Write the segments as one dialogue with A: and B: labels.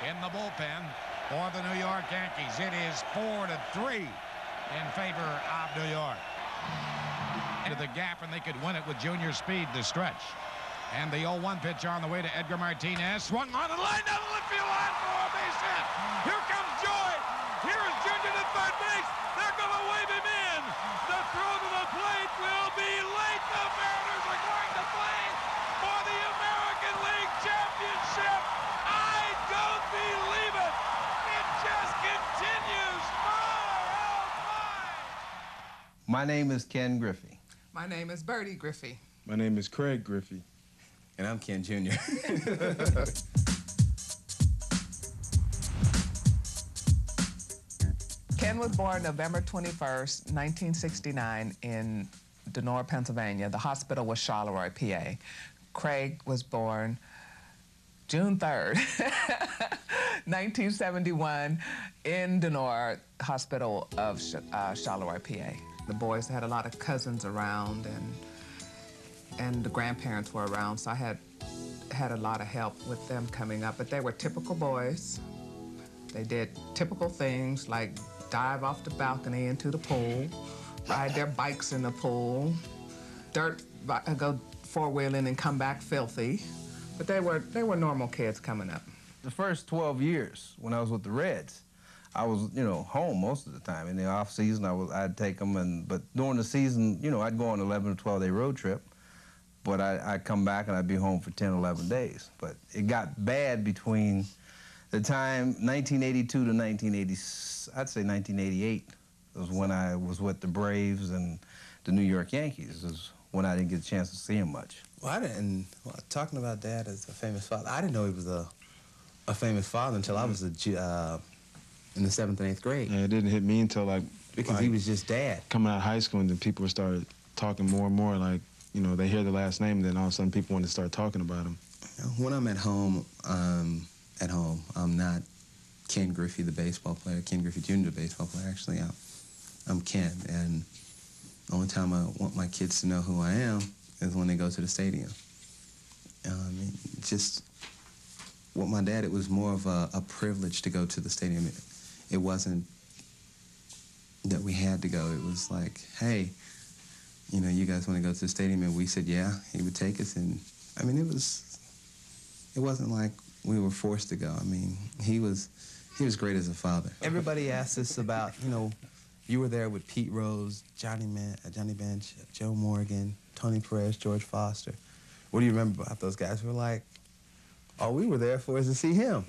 A: in the bullpen for the New York Yankees. It is 4-3 in favor of New York. Into the gap, and they could win it with Junior speed to stretch. And the 0-1 pitch on the way to Edgar Martinez. Swung on and lined down the left field line for a base hit. Here comes Joy. Here is Junior to third base. They're going to wave him in. The throw to the plate will be late. The Mariners are going to play for the American League Championship. I don't believe it. It just continues.
B: My name is Ken Griffey.
C: My name is Bertie Griffey.
D: My name is Craig Griffey.
E: And I'm Ken Jr.
C: Ken was born November 21st, 1969 in Denora, Pennsylvania. The hospital was Charleroi, PA. Craig was born June 3rd, 1971 in Denora Hospital of Charleroi, PA. The boys had a lot of cousins around, and the grandparents were around, so I had a lot of help with them coming up. But they were typical boys. They did typical things like dive off the balcony into the pool, ride their bikes in the pool, go four-wheeling and come back filthy. But they were normal kids coming up.
B: The first 12 years when I was with the Reds, I was, home most of the time. In the off season, I'd take them, but during the season, I'd go on an 11 or 12-day road trip. But I'd come back and I'd be home for 10, 11 days. But it got bad between the time 1982 to 1980, I'd say 1988 was when I was with the Braves and the New York Yankees. Was when I didn't get a chance to see him much.
E: Well, talking about Dad as a famous father, I didn't know he was a famous father until I was in the 7th and 8th grade.
D: Yeah, it didn't hit me until
E: because he was just Dad.
D: Coming out of high school, and then people started talking more and more, they hear the last name, and then all of a sudden people want to start talking about him.
E: When I'm at home, I'm not Ken Griffey, the baseball player, Ken Griffey Jr., the baseball player. Actually, I'm Ken, and the only time I want my kids to know who I am is when they go to the stadium. Just with my dad, it was more of a privilege to go to the stadium. It wasn't that we had to go. It was like, hey, you guys want to go to the stadium? And we said, yeah. He would take us, and it wasn't like we were forced to go. He was great as a father. Everybody asks us about, you were there with Pete Rose, Johnny Bench, Joe Morgan, Tony Perez, George Foster. What do you remember about those guys? We're like, all we were there for is to see him.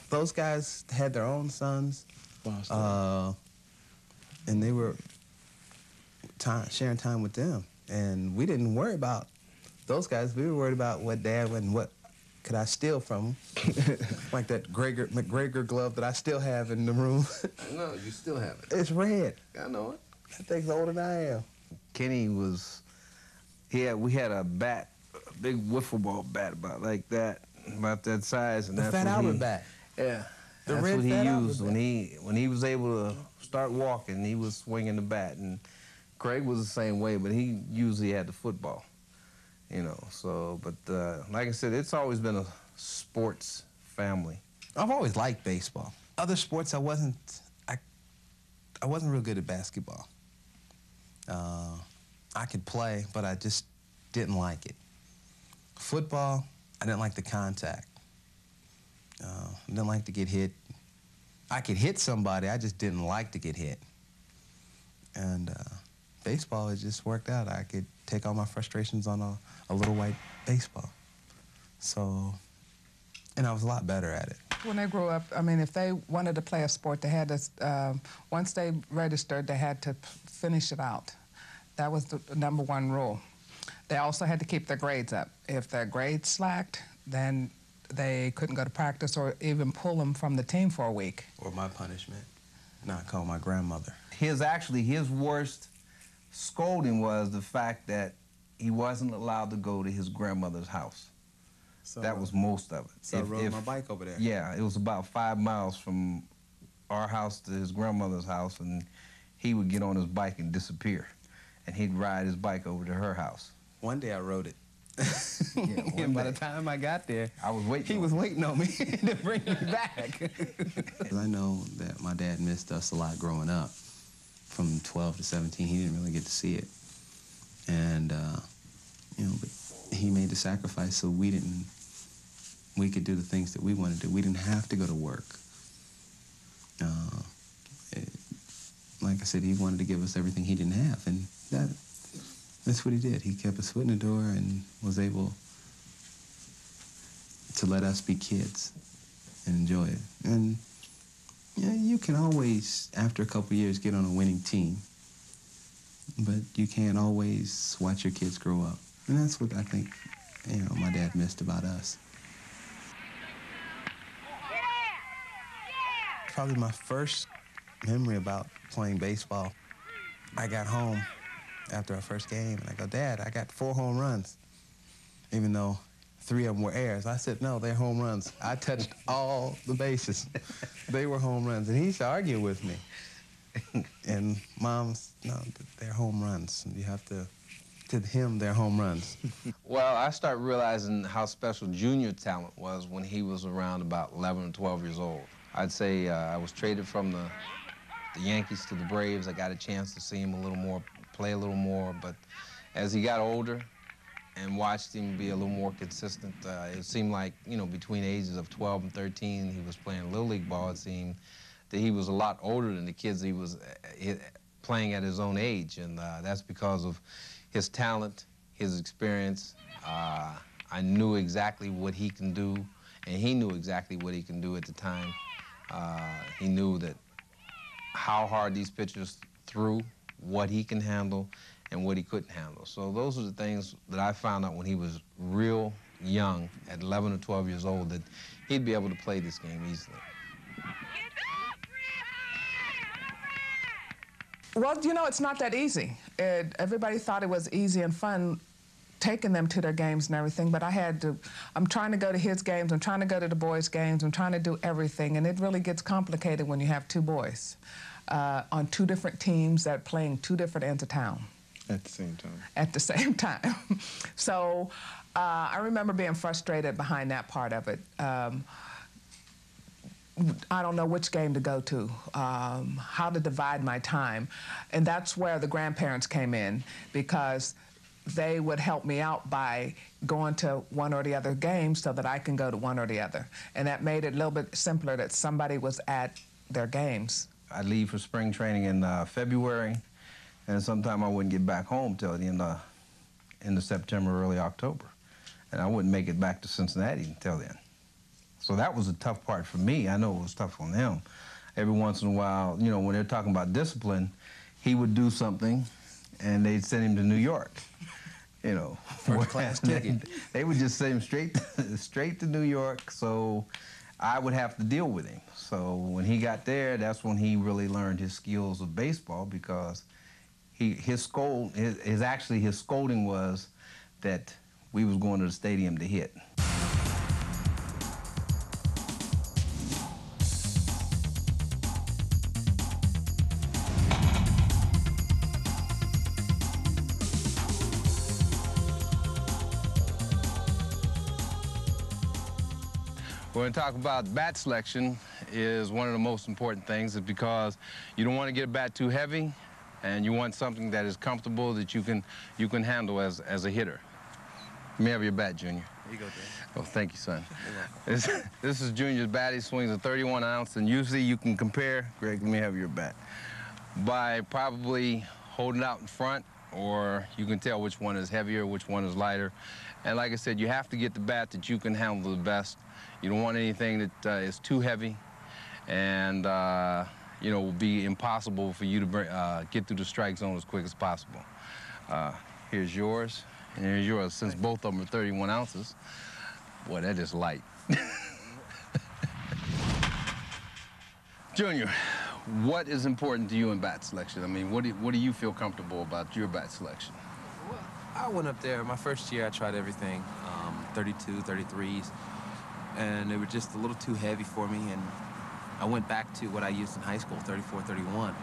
E: Those guys had their own sons, and they were sharing time with them. And we didn't worry about those guys. We were worried about what Dad and what could I steal from him. Like that McGregor glove that I still have in the room.
B: No, you still have it.
E: It's red.
B: I know it.
E: That thing's older than I am.
B: Kenny we had a bat, a big wiffle ball bat about that size, and
E: the
B: that's
E: Fat
B: what
E: Albert bat.
B: Yeah,
E: the
B: that's
E: red
B: what he
E: Fat
B: used
E: Albert
B: when he was able to start walking. He was swinging the bat, and Craig was the same way, but he usually had the football, So, but like I said, it's always been a sports family.
E: I've always liked baseball. Other sports, I wasn't real good at basketball. I could play, but I just didn't like it. Football, I didn't like the contact. I didn't like to get hit. I could hit somebody, I just didn't like to get hit. And baseball, it just worked out. I could take all my frustrations on a little white baseball. So, and I was a lot better at it.
C: When they grew up, if they wanted to play a sport, they had to, once they registered, they had to finish it out. That was the #1 rule. They also had to keep their grades up. If their grades slacked, then they couldn't go to practice or even pull them from the team for a week.
E: Or my punishment, not call my grandmother.
B: His worst scolding was the fact that he wasn't allowed to go to his grandmother's house.
E: So,
B: that was most of it.
E: So I rode my bike over there.
B: Yeah, it was about 5 miles from our house to his grandmother's house, and he would get on his bike and disappear. And he'd ride his bike over to her house.
E: One day I rode it,
B: Yeah,
E: And by the time I got there,
B: I was waiting.
E: he was waiting on me to bring me back. I know that my dad missed us a lot growing up. From 12 to 17, he didn't really get to see it. And, you know, but he made the sacrifice so we could do the things that we wanted to do. We didn't have to go to work. Like I said, he wanted to give us everything he didn't have, and that's what he did. He kept his foot in the door and was able to let us be kids and enjoy it. And you know, you can always, after a couple of years, get on a winning team, but you can't always watch your kids grow up. And that's what I think, you know, my dad missed about us. Probably my first memory about playing baseball. I got home after our first game, and I go, Dad, I got 4 home runs, even though 3 of them were errors. I said, no, they're home runs. I touched all the bases. They were home runs. And he used to argue with me. And Mom's, no, they're home runs. You have to him, they're home runs.
B: Well, I started realizing how special Junior talent was when he was around about 11 or 12 years old. I'd say I was traded from the Yankees to the Braves. I got a chance to see him a little more, play a little more, but as he got older and watched him be a little more consistent, it seemed like, you know, between ages of 12 and 13, he was playing Little League ball. It seemed that he was a lot older than the kids he was playing at his own age, and that's because of his talent, his experience. I knew exactly what he can do, and he knew exactly what he can do at the time. He knew that how hard these pitchers threw, what he can handle, and what he couldn't handle. So those are the things that I found out when he was real young, at 11 or 12 years old, that he'd be able to play this game easily.
C: Well, you know, it's not that easy. Everybody thought it was easy and fun taking them to their games and everything, but I'm trying to go to his games, I'm trying to go to the boys' games, I'm trying to do everything, and it really gets complicated when you have 2 boys on 2 different teams that are playing 2 different ends of town.
D: At the same time.
C: At the same time. So I remember being frustrated behind that part of it. I don't know which game to go to, how to divide my time. And that's where the grandparents came in, because they would help me out by going to one or the other game so that I can go to one or the other. And that made it a little bit simpler that somebody was at their games.
B: I'd leave for spring training in February, and sometime I wouldn't get back home till the end of September, early October. And I wouldn't make it back to Cincinnati until then. So that was a tough part for me. I know it was tough on them. Every once in a while, you know, when they're talking about discipline, he would do something, and they'd send him to New York. You know,
E: first-class ticket.
B: They would just send him straight to New York, so I would have to deal with him. So when he got there, that's when he really learned his skills of baseball, because his scolding was that we was going to the stadium to hit. We're going to talk about bat selection. Is one of the most important things, is because you don't want to get a bat too heavy, and you want something that is comfortable, that you can handle as a hitter. Let me have your bat, Junior.
E: Here you go, Dad.
B: Oh, thank you, son. This is Junior's bat. He swings a 31 ounce, and usually you can compare, Greg, let me have your bat, by probably holding it out in front, or you can tell which one is heavier, which one is lighter. And like I said, you have to get the bat that you can handle the best. You don't want anything that is too heavy, and you know, will be impossible for you to get through the strike zone as quick as possible. Here's yours, and here's yours. Since both of them are 31 ounces, boy, that is light. Junior, what is important to you in bat selection? I mean, what do you feel comfortable about your bat selection?
F: Well, I went up there, my first year I tried everything, 32, 33s, and they were just a little too heavy for me, and I went back to what I used in high school, 34, 31.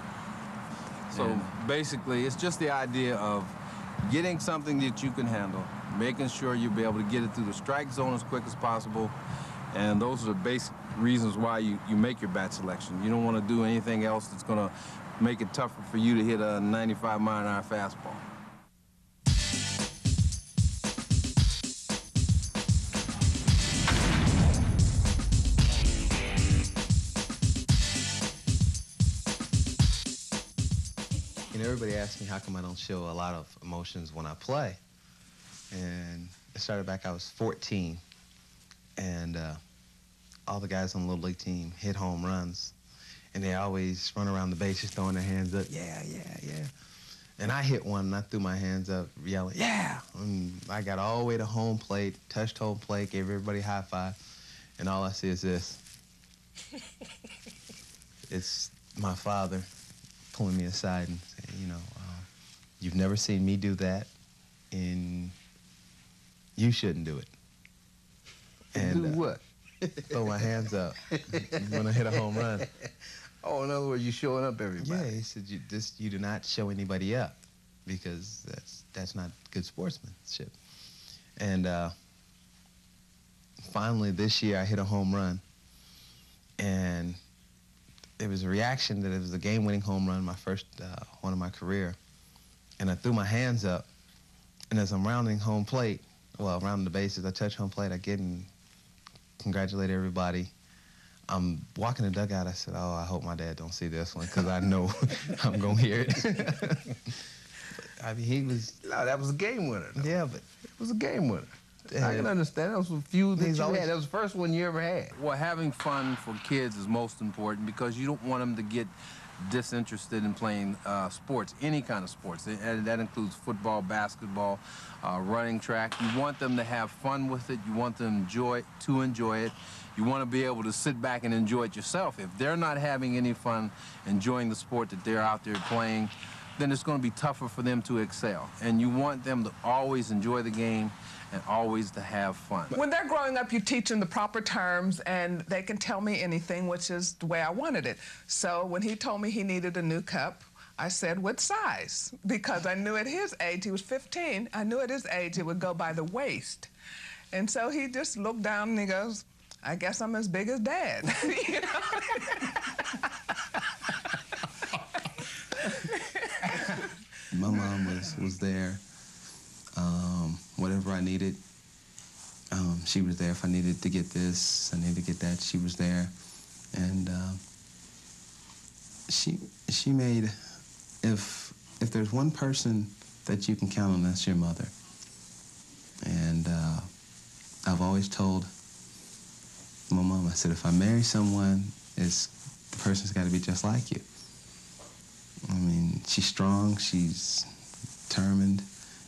B: So basically, it's just the idea of getting something that you can handle,
G: making sure you'll be able to get it through the strike zone as quick as possible. And those are the basic reasons why you make your bat selection. You don't want to do anything else that's going to make it tougher for you to hit a 95-mile-an-hour fastball.
E: You know, everybody asks me how come I don't show a lot of emotions when I play. And it started back, I was 14. And all the guys on the Little League team hit home runs. And they always run around the bases throwing their hands up, yeah, yeah, yeah. And I hit one and I threw my hands up yelling, yeah. And I got all the way to home plate, touched home plate, gave everybody a high five. And all I see is this. It's my father pulling me aside and saying, you know, you've never seen me do that, and you shouldn't do it. And,
B: do what?
E: Throw my hands up when I hit a home run.
B: Oh, in other words, you showing up everybody.
E: Yeah, he said, you do not show anybody up, because that's not good sportsmanship. And finally this year I hit a home run, and it was a reaction that it was a game-winning home run, my first one of my career. And I threw my hands up, and as I'm rounding home plate, well, rounding the bases, I touch home plate, I get and congratulate everybody. I'm walking the dugout, I said, oh, I hope my dad don't see this one, because I know I'm going to hear it. I mean, he was...
B: No, that was a game winner, though.
E: Yeah, but...
B: It was a game winner. I can understand. That was a few that you had. That was the first one you ever had.
G: Well, having fun for kids is most important, because you don't want them to get disinterested in playing sports, any kind of sports. That includes football, basketball, running, track. You want them to have fun with it. You want them to enjoy it. You want to be able to sit back and enjoy it yourself. If they're not having any fun enjoying the sport that they're out there playing, then it's going to be tougher for them to excel. And you want them to always enjoy the game and always to have fun.
C: When they're growing up, you teach them the proper terms, and they can tell me anything, which is the way I wanted it. So when he told me he needed a new cup, I said, what size? Because I knew at his age, he was 15, I knew at his age it would go by the waist. And so he just looked down and he goes, I guess I'm as big as Dad. You know?
E: My mom was there. Whatever I needed, she was there. If I needed to get this, I needed to get that, she was there. And she made, if there's one person that you can count on, that's your mother. And I've always told my mom, I said, if I marry someone, the person's got to be just like you. I mean, she's strong, she's determined.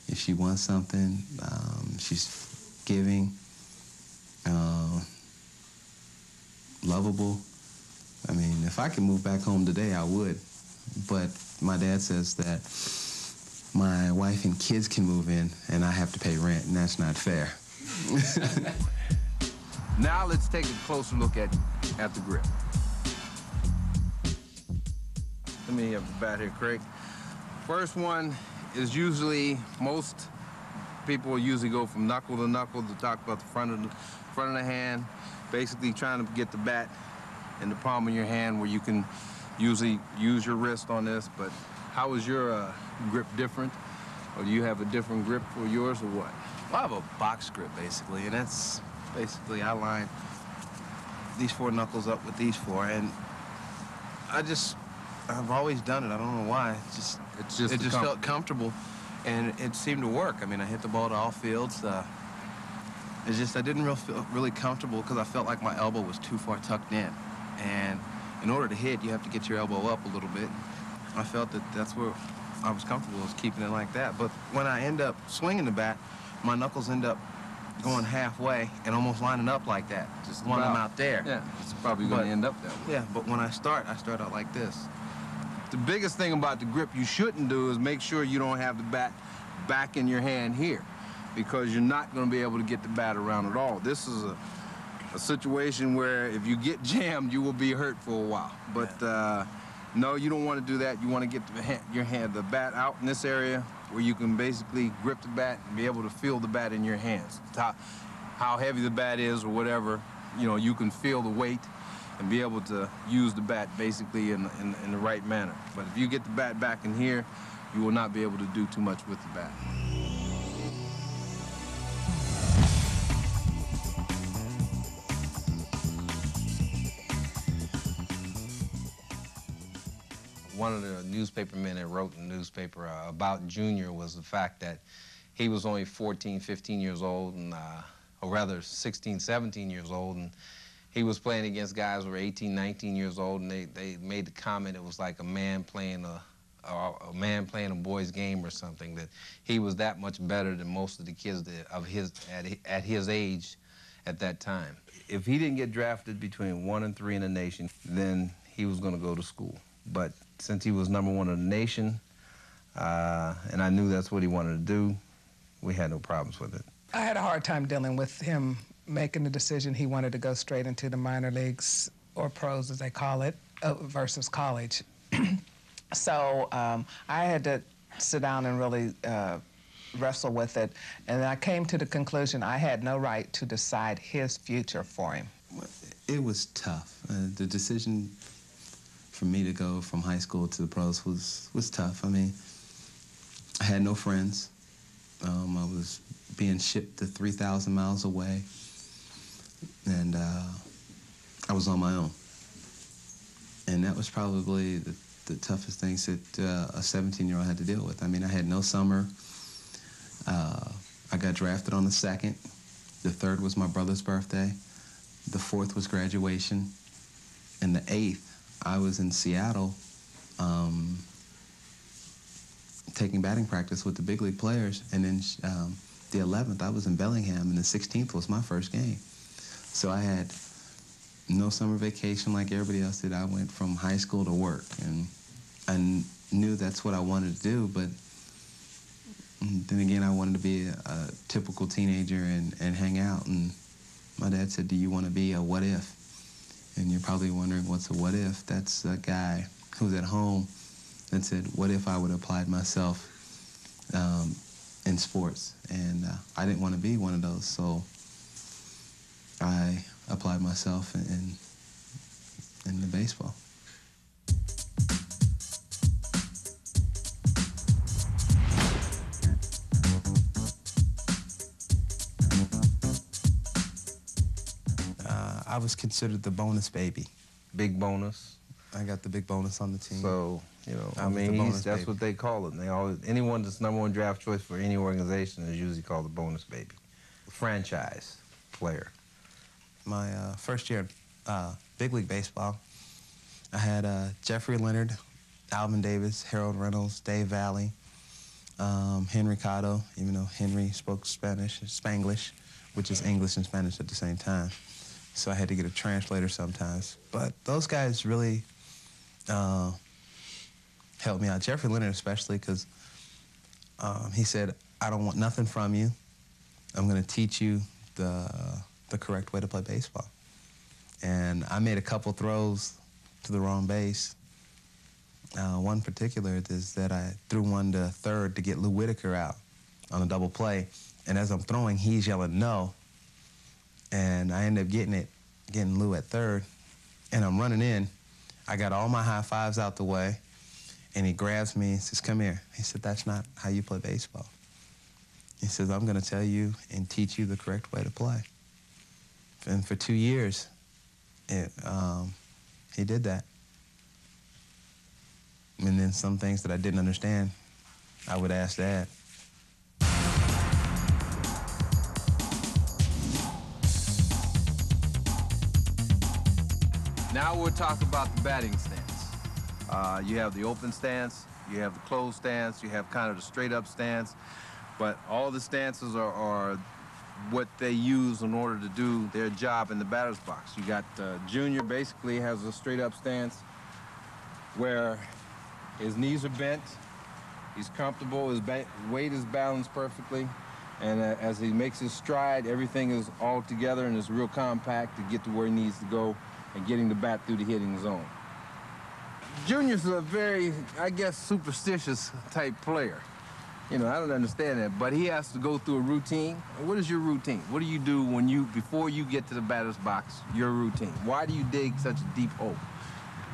E: If she wants something, she's giving, lovable. I mean, if I could move back home today, I would. But my dad says that my wife and kids can move in, and I have to pay rent, and that's not fair.
G: Now let's take a closer look at the grip. Let me have the bat here, Craig. First one is usually, most people will usually go from knuckle to knuckle to talk about the front of the hand, basically trying to get the bat in the palm of your hand where you can usually use your wrist on this. But how is your grip different? Or do you have a different grip for yours or what?
E: Well, I have a box grip, basically, and that's basically I line these 4 knuckles up with these 4, and I've always done it. I don't know why. It just felt comfortable, and it seemed to work. I mean, I hit the ball to all fields. It's just I didn't feel really comfortable because I felt like my elbow was too far tucked in, and in order to hit, you have to get your elbow up a little bit. I felt that that's where I was comfortable, was keeping it like that. But when I end up swinging the bat, my knuckles end up going halfway and almost lining up like that, just when I'm out there.
G: Yeah, it's probably going to end up that way.
E: Yeah, but when I start out like this.
G: The biggest thing about the grip you shouldn't do is make sure you don't have the bat back in your hand here, because you're not going to be able to get the bat around at all. This is a situation where if you get jammed, you will be hurt for a while. But no, you don't want to do that. You want to get the bat out in this area where you can basically grip the bat and be able to feel the bat in your hands. How heavy the bat is or whatever, you know, you can feel the weight and be able to use the bat basically in the right manner. But if you get the bat back in here, you will not be able to do too much with the bat.
B: One of the newspapermen that wrote in the newspaper about Junior was the fact that he was only 14, 15 years old, and, or rather 16, 17 years old, and he was playing against guys who were 18, 19 years old, and they made the comment it was like a man playing a boy's game or something, that he was that much better than most of the kids at his age at that time. If he didn't get drafted between 1 and 3 in the nation, then he was going to go to school. But since he was #1 in the nation, and I knew that's what he wanted to do, we had no problems with it.
C: I had a hard time dealing with him making the decision he wanted to go straight into the minor leagues, or pros as they call it, versus college. So I had to sit down and really wrestle with it, and I came to the conclusion I had no right to decide his future for him.
E: It was tough. The decision for me to go from high school to the pros was tough. I mean, I had no friends. I was being shipped to 3,000 miles away, and I was on my own. And that was probably the toughest things that a 17-year-old had to deal with. I mean, I had no summer. I got drafted on the 2nd. The 3rd was my brother's birthday. The 4th was graduation. And the 8th, I was in Seattle taking batting practice with the big league players. And then the 11th, I was in Bellingham, and the 16th was my first game. So I had no summer vacation like everybody else did. I went from high school to work, and I knew that's what I wanted to do, but then again, I wanted to be a typical teenager and hang out. And my dad said, "Do you want to be a what if?" And you're probably wondering, what's a what if? That's a guy who's at home that said, what if I would have applied myself in sports? And I didn't want to be one of those, so I applied myself in the baseball. I was considered the bonus baby.
B: Big bonus.
E: I got the big bonus on the team.
B: So, you know, I mean, that's what they call it. And they always, anyone that's #1 draft choice for any organization is usually called the bonus baby. Franchise player.
E: My first year big league baseball, I had Jeffrey Leonard, Alvin Davis, Harold Reynolds, Dave Valley, Henry Cotto, even though Henry spoke Spanglish, which is English and Spanish at the same time. So I had to get a translator sometimes. But those guys really helped me out. Jeffrey Leonard especially, because he said, I don't want nothing from you. I'm going to teach you the correct way to play baseball. And I made a couple throws to the wrong base. One particular is that I threw one to third to get Lou Whitaker out on a double play. And as I'm throwing, he's yelling no. And I ended up getting Lou at third. And I'm running in. I got all my high fives out the way. And he grabs me and says, come here. He said, that's not how you play baseball. He says, I'm going to tell you and teach you the correct way to play. And for 2 years, he did that. And then some things that I didn't understand, I would ask Dad.
G: Now we'll talk about the batting stance. You have the open stance, you have the closed stance, you have kind of the straight-up stance, but all the stances are what they use in order to do their job in the batter's box. You got Junior basically has a straight-up stance where his knees are bent, he's comfortable, his weight is balanced perfectly, and as he makes his stride, everything is all together and is real compact to get to where he needs to go and getting the bat through the hitting zone. Junior's a very, I guess, superstitious type player. You know, I don't understand that, but he has to go through a routine. What is your routine? What do you do before you get to the batter's box, your routine? Why do you dig such a deep hole?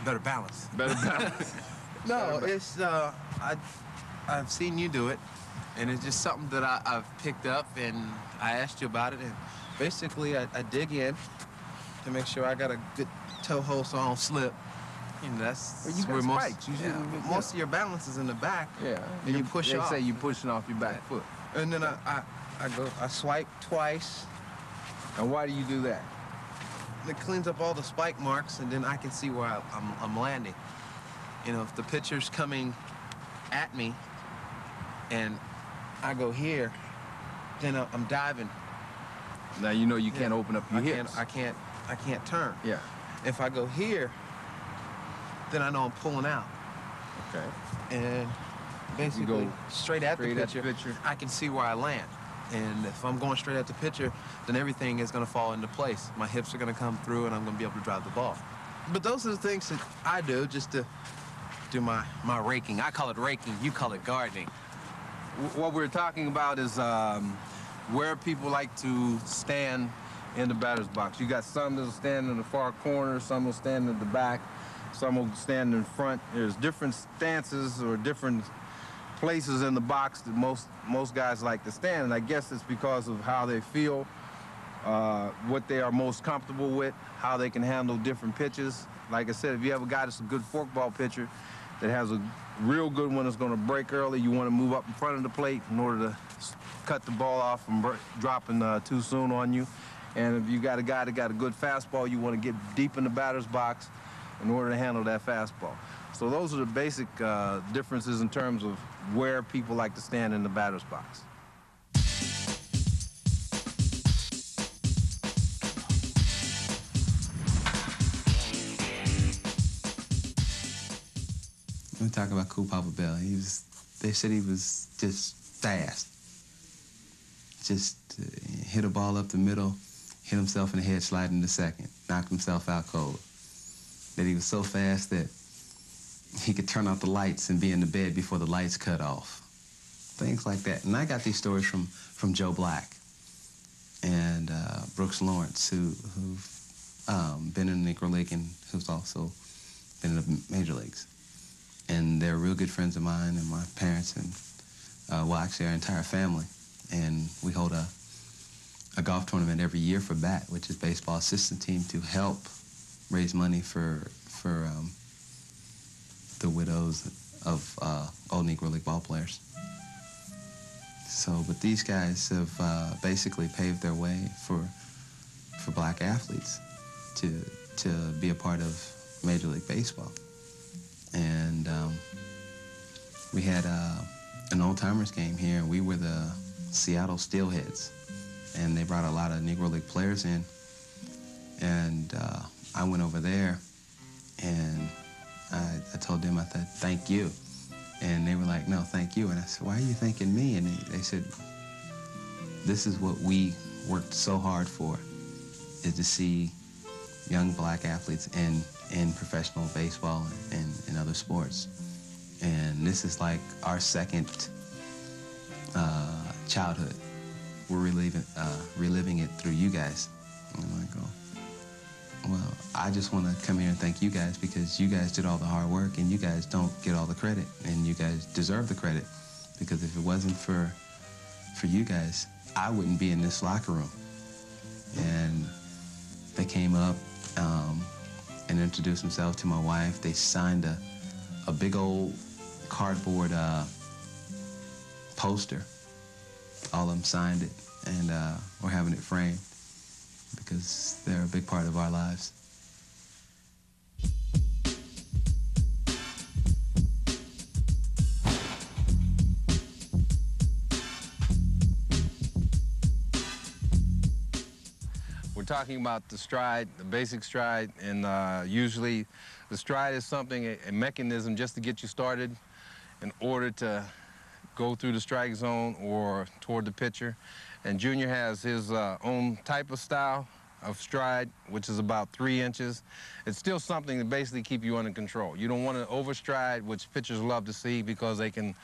E: Better balance.
G: Better balance.
E: No, it's, I've seen you do it, and it's just something that I've picked up, and I asked you about it, and basically I dig in to make sure I got a good toe hole so I don't slip. And that's
G: well, you
E: where
G: got spikes.
E: most of your balance is in the back.
G: Yeah.
E: And you push off.
G: They say you're pushing off your back foot.
E: And then I swipe twice.
G: And why do you do that?
E: It cleans up all the spike marks, and then I can see where I'm landing. You know, if the pitcher's coming at me and I go here, then I'm diving.
G: Now you know you can't open up your hips.
E: I can't turn.
G: Yeah.
E: If I go here, then I know I'm pulling out.
G: Okay.
E: And basically, straight at the pitcher, I can see where I land. And if I'm going straight at the pitcher, then everything is going to fall into place. My hips are going to come through, and I'm going to be able to drive the ball. But those are the things that I do just to do my raking. I call it raking. You call it gardening.
G: What we're talking about is where people like to stand in the batter's box. You got some that'll stand in the far corner, some will stand in the back, some will stand in front. There's different stances or different places in the box that most guys like to stand, and I guess it's because of how they feel, what they are most comfortable with, how they can handle different pitches. Like I said, if you have a guy that's a good forkball pitcher that has a real good one that's going to break early, you want to move up in front of the plate in order to cut the ball off from dropping too soon on you. And if you got a guy that got a good fastball, you want to get deep in the batter's box in order to handle that fastball. So those are the basic differences in terms of where people like to stand in the batter's box.
E: Let me talk about Cool Papa Bell. They said he was just fast. Just hit a ball up the middle, hit himself in the head sliding to second, knocked himself out cold. That he was so fast that he could turn off the lights and be in the bed before the lights cut off. Things like that. And I got these stories from Joe Black and Brooks Lawrence, who've been in the Negro League and who's also been in the Major Leagues. And they're real good friends of mine and my parents and, well, actually our entire family. And we hold a golf tournament every year for BAT, which is Baseball Assistant Team, to help raise money for the widows of old Negro League ball players. So, but these guys have basically paved their way for black athletes to be a part of Major League Baseball. And we had an old-timers game here, and we were the Seattle Steelheads. And they brought a lot of Negro League players in. And I went over there, and I told them, I said, thank you. And they were like, no, thank you. And I said, why are you thanking me? And they said, this is what we worked so hard for, is to see young black athletes in professional baseball and other sports. And this is like our second childhood. We're reliving it through you guys. And I go, well, I just want to come here and thank you guys, because you guys did all the hard work and you guys don't get all the credit, and you guys deserve the credit, because if it wasn't for you guys, I wouldn't be in this locker room. And they came up and introduced themselves to my wife. They signed a big old cardboard poster. All of them signed it, and we're having it framed because they're a big part of our lives.
G: We're talking about the stride, the basic stride, and usually the stride is something, a mechanism just to get you started in order to go through the strike zone or toward the pitcher. And Junior has his own type of style of stride, which is about 3 inches. It's still something to basically keep you under control. You don't want to overstride, which pitchers love to see, because they can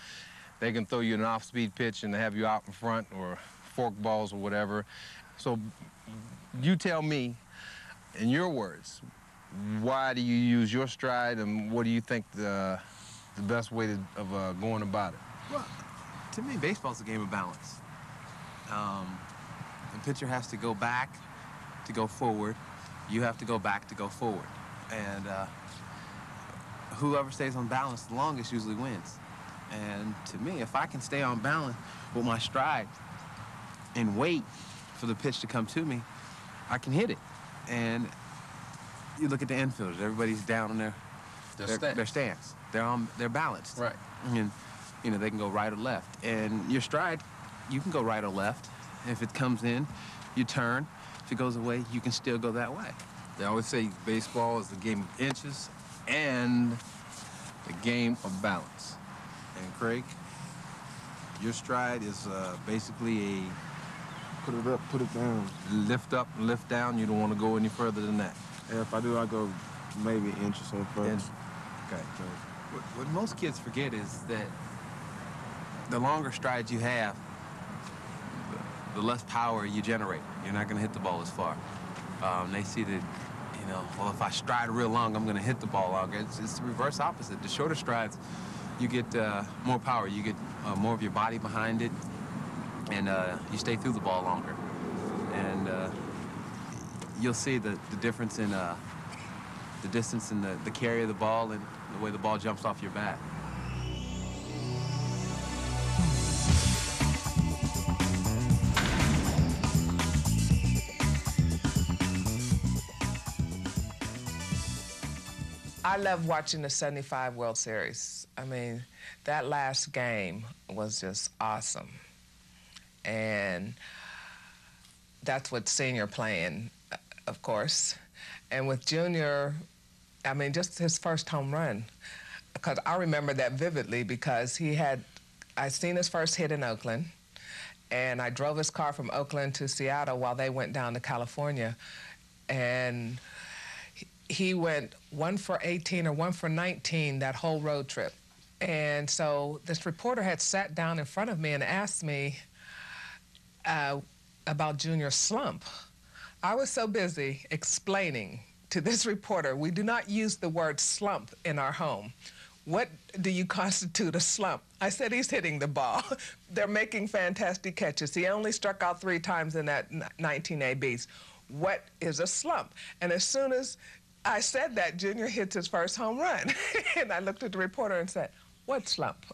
G: They can throw you an off-speed pitch and have you out in front, or fork balls or whatever. So you tell me, in your words, why do you use your stride, and what do you think the best way of going about it?
F: Well, to me, baseball's a game of balance. The pitcher has to go back to go forward. You have to go back to go forward. And whoever stays on balance the longest usually wins. And to me, if I can stay on balance with my stride and wait for the pitch to come to me, I can hit it. And you look at the infielders, everybody's down in their stance. They're balanced.
G: Right.
F: And you know, they can go right or left. And your stride, you can go right or left. If it comes in, you turn. If it goes away, you can still go that way.
G: They always say baseball is the game of inches and the game of balance. And Craig, your stride is basically a
D: Put it up, put it down.
G: lift up, lift down. You don't want to go any further than that.
D: And if I do, I go maybe an inch or so further.
G: Okay.
F: What most kids forget is that the longer strides you have, the less power you generate. You're not going to hit the ball as far. They see that, you know, well, if I stride real long, I'm going to hit the ball longer. It's the reverse opposite. The shorter strides, you get more power. You get more of your body behind it, and you stay through the ball longer. And you'll see the difference in the distance and the carry of the ball and the way the ball jumps off your bat.
C: I love watching the 75 World Series. I mean, that last game was just awesome. And that's with Senior playing, of course. And with Junior, I mean, just his first home run. Because I remember that vividly because I seen his first hit in Oakland, and I drove his car from Oakland to Seattle while they went down to California. And he went 1 for 18 or 1 for 19 that whole road trip. And so this reporter had sat down in front of me and asked me about Junior's slump. I was so busy explaining to this reporter, we do not use the word slump in our home. What do you constitute a slump? I said, he's hitting the ball. They're making fantastic catches. He only struck out 3 times in that 19 ABs. What is a slump? And as soon as I said that, Junior hits his first home run. And I looked at the reporter and said, what slump?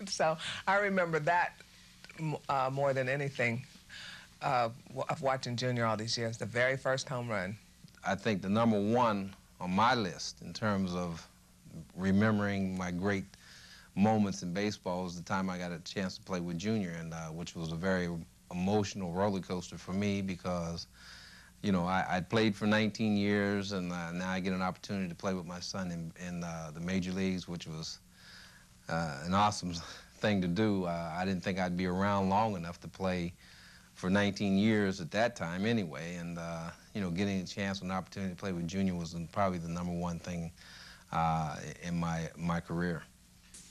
C: So I remember that more than anything of watching Junior all these years, the very first home run.
B: I think the #1 on my list in terms of remembering my great moments in baseball was the time I got a chance to play with Junior, and which was a very emotional roller coaster for me because, you know, I played for 19 years, and now I get an opportunity to play with my son in the major leagues, which was an awesome thing to do. I didn't think I'd be around long enough to play for 19 years at that time anyway, and you know, getting a chance, an opportunity to play with Junior was probably the #1 thing in my career.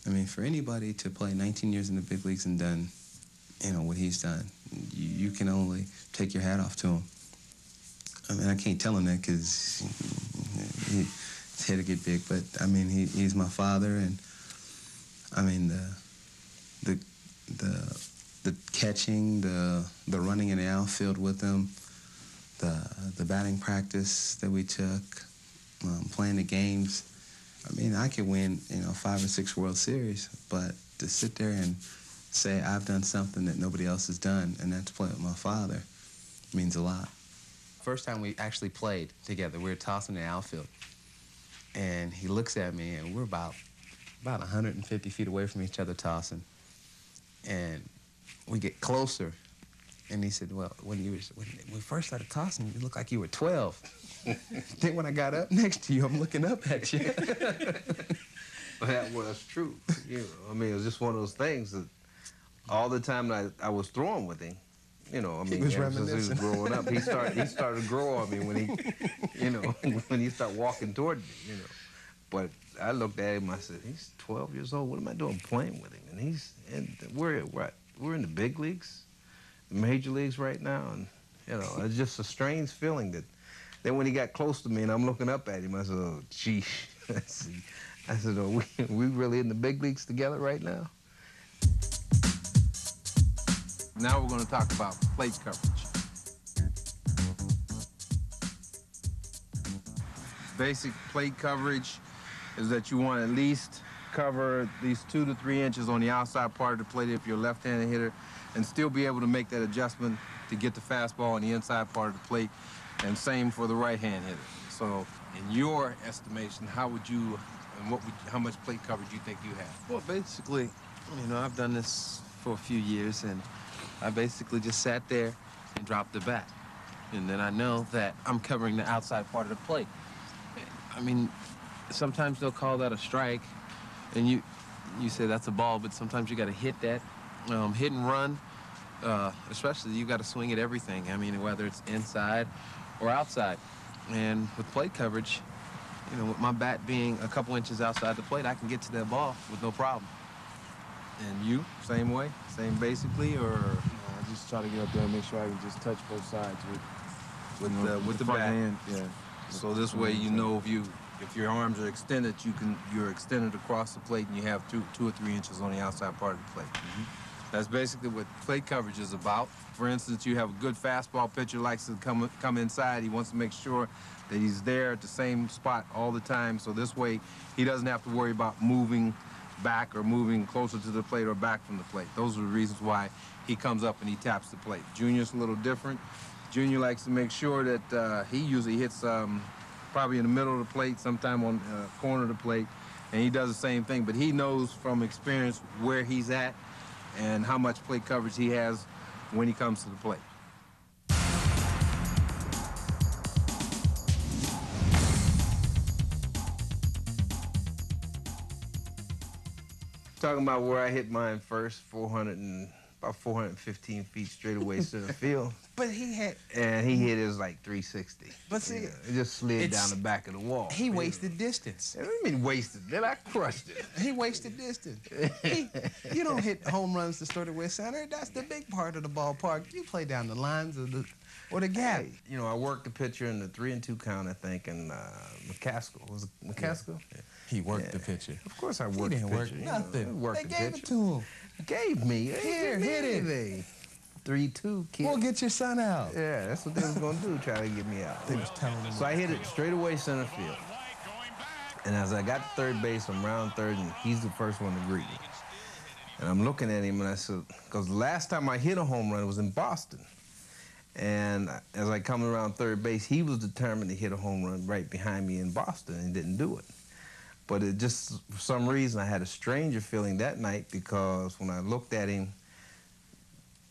E: I mean, for anybody to play 19 years in the big leagues and done, you know, what he's done, you can only take your hat off to him. I mean, I can't tell him that because his head will get big, but I mean, he's my father, and I mean, the catching, the running in the outfield with him, the batting practice that we took, playing the games. I mean, I could win, you know, 5 or 6 World Series, but to sit there and say I've done something that nobody else has done, and that's play with my father, means a lot.
F: First time we actually played together, we were tossing the outfield. And he looks at me, and we're about 150 feet away from each other tossing. And we get closer. And he said, well, when we first started tossing, you looked like you were 12. Then when I got up next to you, I'm looking up at you.
B: Well, that's true. You know, I mean, it was just one of those things that all the time that I was throwing with him, you know, I mean, ever since he was growing up, he started to grow on me when he, you know, when he started walking toward me, you know. But I looked at him, I said, he's 12 years old. What am I doing playing with him? And we're in the big leagues, the major leagues right now. And, you know, it's just a strange feeling that then when he got close to me and I'm looking up at him, I said, oh, geesh. I said, are we really in the big leagues together right now?
G: Now we're going to talk about plate coverage. Basic plate coverage is that you want to at least cover these 2 to 3 inches on the outside part of the plate if you're a left-handed hitter, and still be able to make that adjustment to get the fastball on the inside part of the plate, and same for the right-hand hitter. So in your estimation, how would you, and how much plate coverage do you think you have?
E: Well, basically, you know, I've done this for a few years, and I basically just sat there and dropped the bat. And then I know that I'm covering the outside part of the plate. I mean, sometimes they'll call that a strike, and you say that's a ball, but sometimes you got to hit that. Hit and run, especially, you got to swing at everything. I mean, whether it's inside or outside. And with plate coverage, you know, with my bat being a couple inches outside the plate, I can get to that ball with no problem.
G: And you, same way? Same basically, or?
D: I just try to get up there and make sure I can just touch both sides
G: with the
D: front
G: bat.
D: hand. Yeah.
G: So this way, you know, if your arms are extended, you're extended across the plate, and you have 2 or 3 inches on the outside part of the plate. That's basically what plate coverage is about. For instance, you have a good fastball pitcher, likes to come inside. He wants to make sure that he's there at the same spot all the time. So this way, he doesn't have to worry about moving back or moving closer to the plate or back from the plate. Those are the reasons why he comes up and he taps the plate. Junior's a little different. Junior likes to make sure that he usually hits probably in the middle of the plate, sometime on the corner of the plate, and he does the same thing, but he knows from experience where he's at and how much plate coverage he has when he comes to the plate.
B: Talking about where I hit mine first, about 415 feet straight away center field.
E: But he had...
B: And he hit his like 360.
E: But see...
B: It just slid down the back of the wall.
E: He wasted distance.
B: What do you mean wasted? Then I crushed it.
E: He wasted distance. You don't hit home runs to straight away center. That's the big part of the ballpark. You play down the lines or the gap.
B: Hey, you know, I worked the pitcher in the 3-2 count, I think, and McCaskill. Was it McCaskill?
E: Yeah. He worked the pitcher.
B: Of course I worked the pitcher.
E: He didn't work nothing.
B: They
E: gave it to him.
B: Gave me.
E: Here, hit it.
B: 3-2, kid.
E: Well, get your son out.
B: Yeah, that's what they was going to do, try to get me out.
E: They was telling him.
B: So I hit it straight away center field. And as I got to third base, I'm round third, and he's the first one to greet me. And I'm looking at him, and I said, because the last time I hit a home run was in Boston. And as I come around third base, he was determined to hit a home run right behind me in Boston and didn't do it. But it just, for some reason, I had a stranger feeling that night, because when I looked at him,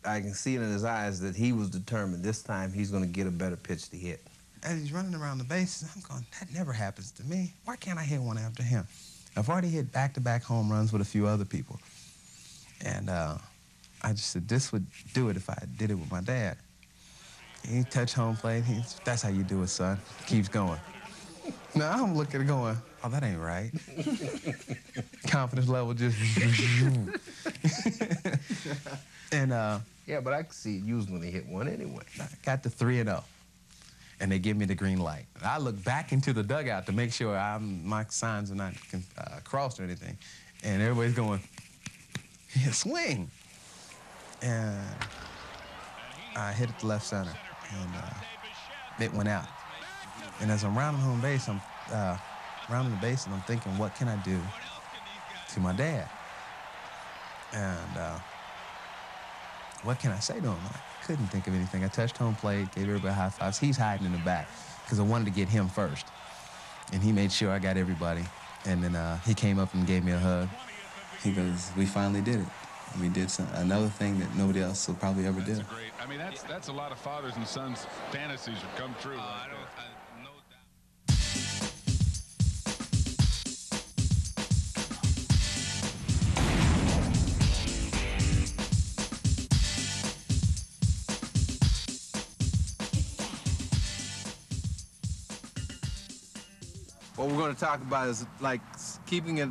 B: I can see it in his eyes that he was determined this time he's going to get a better pitch to hit.
E: As he's running around the bases, I'm going, that never happens to me. Why can't I hit one after him? I've already hit back-to-back home runs with a few other people. And I just said, this would do it if I did it with my dad. He touched home plate. That's how you do it, son. Keeps going. Now I'm looking and going, oh, that ain't right. Confidence level just... And
B: yeah, but I could see you was going to hit one anyway.
E: I got to 3-0, and they give me the green light. I look back into the dugout to make sure my signs are not crossed or anything, and everybody's going, yeah, swing. And I hit it to left center, and it went out. And as I'm rounding home base, I'm rounding the base, and I'm thinking, what can I do to my dad? And what can I say to him? I couldn't think of anything. I touched home plate, gave everybody high fives. He's hiding in the back because I wanted to get him first. And he made sure I got everybody. And then he came up and gave me a hug. He goes, we finally did it. We did another thing that nobody else will probably ever do.
H: That's great. I mean, that's a lot of fathers and sons' fantasies would come true. No doubt.
G: what we're going to talk about is like keeping it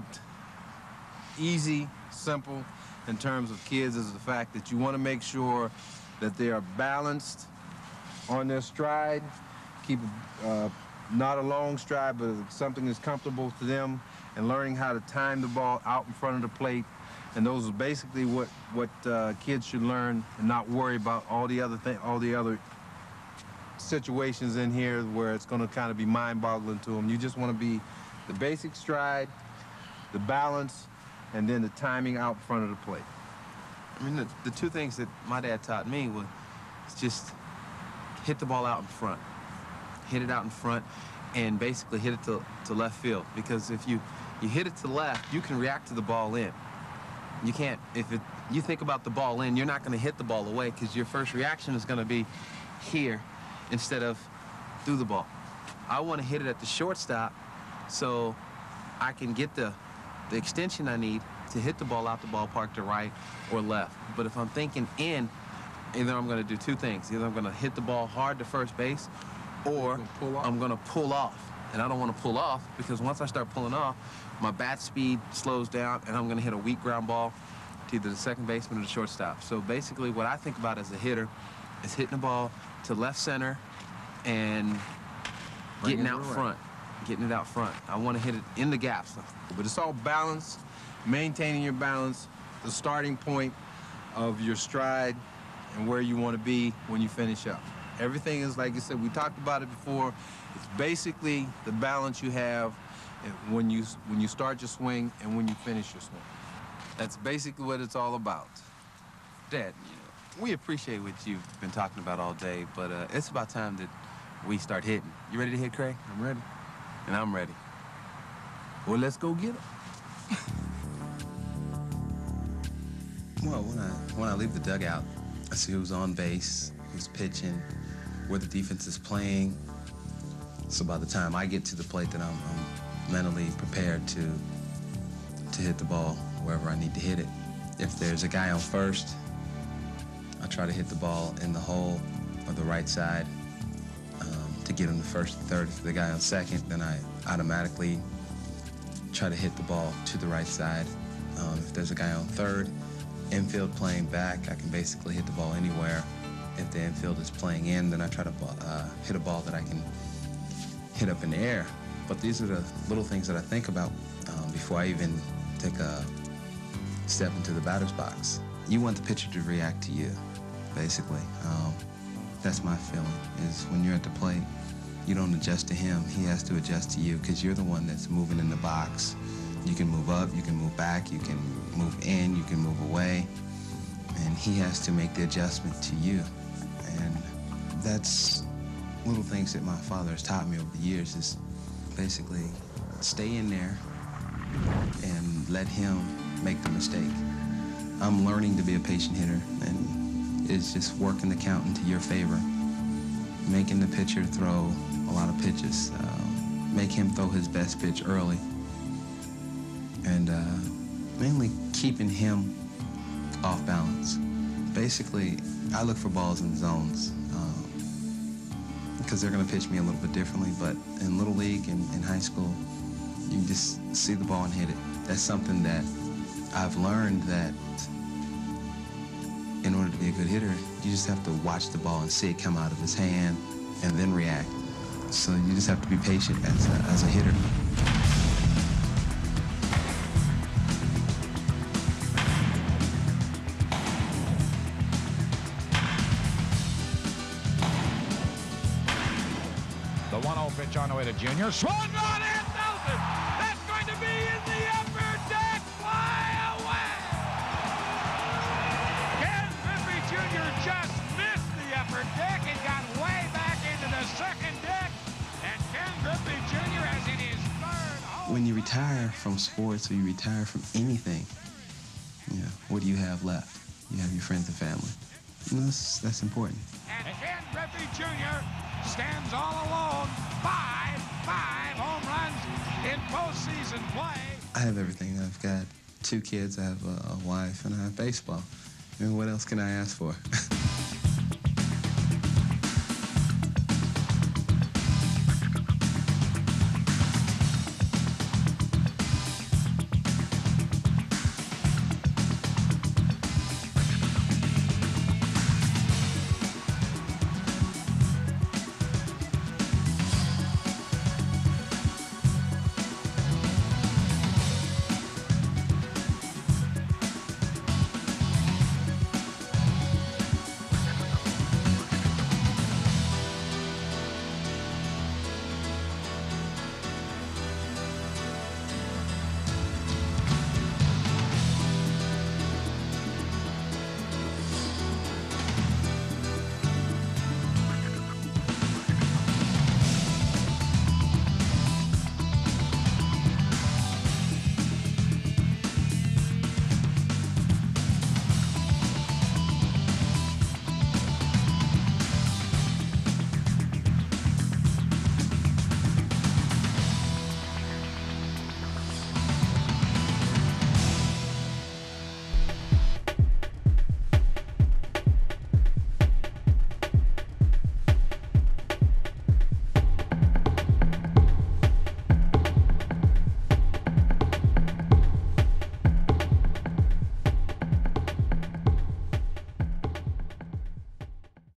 G: easy, simple in terms of kids is the fact that you want to make sure that they are balanced on their stride, keep not a long stride, but something that's comfortable to them, and learning how to time the ball out in front of the plate. And those are basically what kids should learn, and not worry about all the other situations in here where it's going to kind of be mind-boggling to them. You just want to be the basic stride, the balance, and then the timing out in front of the plate.
F: I mean, the two things that my dad taught me was just hit the ball out in front. Hit it out in front and basically hit it to left field. Because if you hit it to left, you can react to the ball in. You can't, you think about the ball in, you're not going to hit the ball away because your first reaction is going to be here instead of through the ball. I want to hit it at the shortstop so I can get the extension I need to hit the ball out the ballpark to right or left. But if I'm thinking in, either I'm going to do two things. Either I'm going to hit the ball hard to first base, or I'm going to pull off. And I don't want to pull off because once I start pulling off, my bat speed slows down and I'm going to hit a weak ground ball to either the second baseman or the shortstop. So basically what I think about as a hitter is hitting the ball to left center and getting out front. Getting it out front. I want to hit it in the gaps.
G: But it's all balance, maintaining your balance, the starting point of your stride, and where you want to be when you finish up. Everything is, like I said, we talked about it before. It's basically the balance you have when you start your swing and when you finish your swing. That's basically what it's all about.
F: Dad, we appreciate what you've been talking about all day, but it's about time that we start hitting. You ready to hit, Craig?
G: I'm ready.
F: And I'm ready.
G: Well, let's go get it.
E: Well, when I leave the dugout, I see who's on base, who's pitching, where the defense is playing. So by the time I get to the plate, that I'm mentally prepared to hit the ball wherever I need to hit it. If there's a guy on first, I try to hit the ball in the hole or the right side to get him to first and third. If the guy on second, then I automatically try to hit the ball to the right side. If there's a guy on third, infield playing back, I can basically hit the ball anywhere. If the infield is playing in, then I try to hit a ball that I can hit up in the air. But these are the little things that I think about before I even take a step into the batter's box. You want the pitcher to react to you, basically. That's my feeling, is when you're at the plate, you don't adjust to him. He has to adjust to you because you're the one that's moving in the box. You can move up, you can move back, you can move in, you can move away, and he has to make the adjustment to you. And that's little things that my father has taught me over the years, is basically stay in there and let him make the mistake. I'm learning to be a patient hitter, and it's just working the count into your favor, making the pitcher throw a lot of pitches, make him throw his best pitch early, and mainly keeping him off balance. Basically, I look for balls in zones because they're going to pitch me a little bit differently, but in Little League and in high school, you just see the ball and hit it. That's something that I've learned, that in order to be a good hitter, you just have to watch the ball and see it come out of his hand and then react. So you just have to be patient as a hitter.
A: The 1-0 pitch on the way to Jr. Swung on and Nelson. That's going to be in the upper deck. Fly away. Ken Griffey Jr. just missed the upper deck and got way back into the second deck. And Ken Griffey Jr. has in his third home.
E: When you retire from sports or you retire from anything, what do you have left? You have your friends and family. And that's important.
A: And Ken Griffey Jr. stands all alone. Five home runs in postseason play.
E: I have everything. I've got 2 kids, I have a wife, and I have baseball. I mean, what else can I ask for?